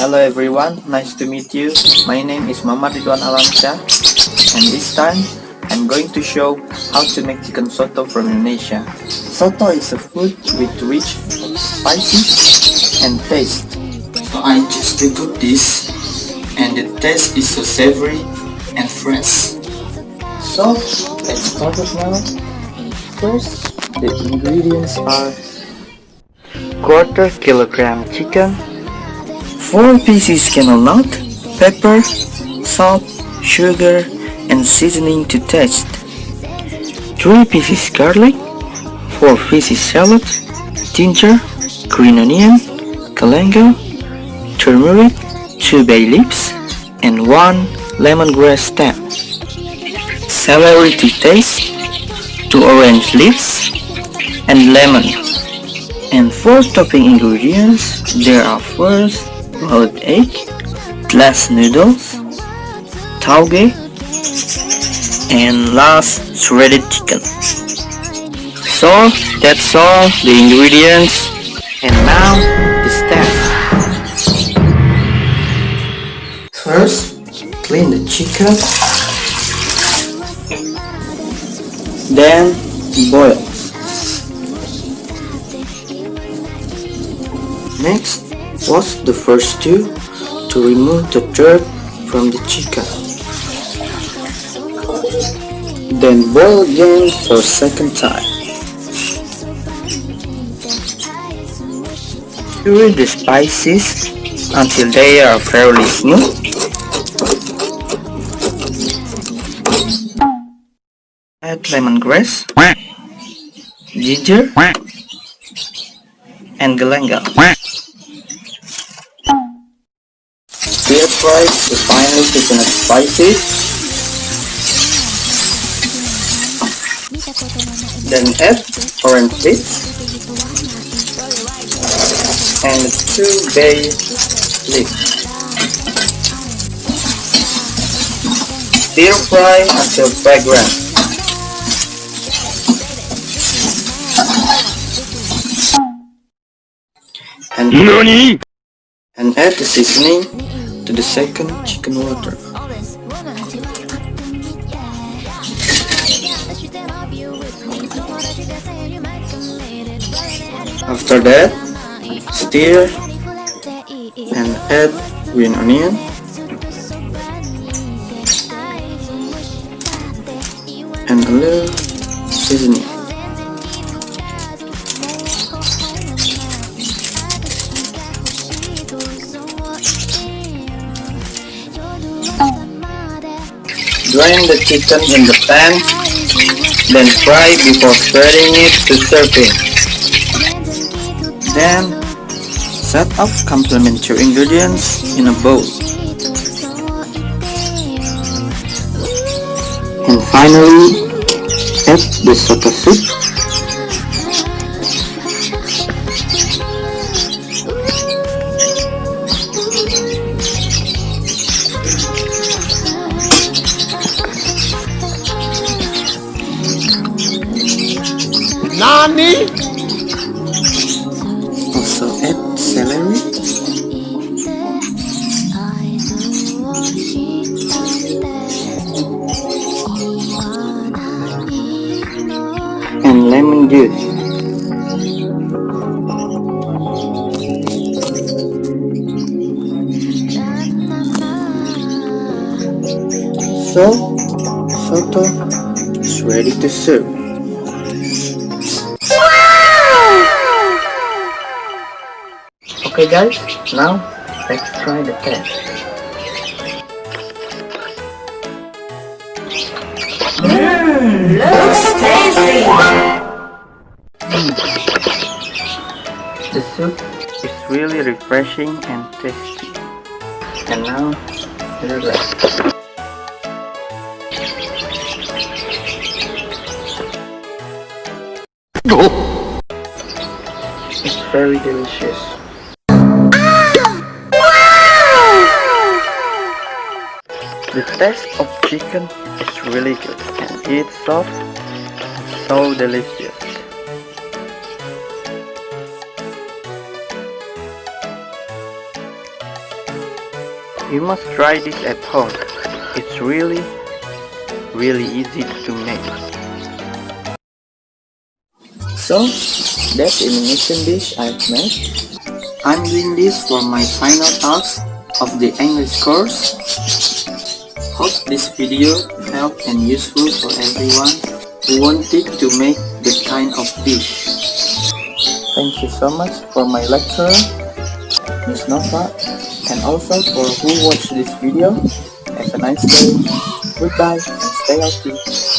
Hello everyone, nice to meet you. My name is Muhammad Ridwan Alamsyah, and this time I'm going to show how to make chicken soto from Indonesia. Soto is a food with rich spices and taste. So I just cook this, and the taste is so savory and fresh. So let's start it now. First, the ingredients are quarter kilogram chicken, 4 pieces candlenut, pepper, salt, sugar, and seasoning to taste, 3 pieces garlic, 4 pieces shallot, ginger, green onion, galangal, turmeric, 2 bay leaves, and 1 lemongrass stem, celery to taste, 2 orange leaves, and lemon. And for topping ingredients, there are first boiled egg, glass noodles, tauge, and last shredded chicken. So that's all the ingredients, and now the steps. First, clean the chicken, then boil. Next, wash the first two to remove the dirt from the chicken. Then boil again for a second time. Puree the spices until they are fairly smooth. Add lemongrass, ginger, and galangal. Stir fry to finely thicken the spices. Then add orange leaves and 2 bay leaves. Stir fry until fragrant. And add the seasoning to the second chicken water. After that, stir and add green onion, and a little seasoning. Drain the chicken in the pan, then fry before spreading it to serving. Then, set up complementary ingredients in a bowl. And finally, add the soto soup. Nani? Also add celery, and lemon juice. So, soto is ready to serve. Okay guys, now let's try the test. Looks tasty. The soup is really refreshing and tasty. And now, relax. It's very delicious. The taste of chicken is really good and it's soft and so delicious. You must try this at home. It's really easy to make. So, that's the Indonesian dish I've made. I'm doing this for my final task of the English course. Hope this video helpful and useful for everyone who wanted to make that kind of dish. Thank you so much for my lecturer, Miss Nova, and also for who watched this video. Have a nice day. Goodbye and stay healthy.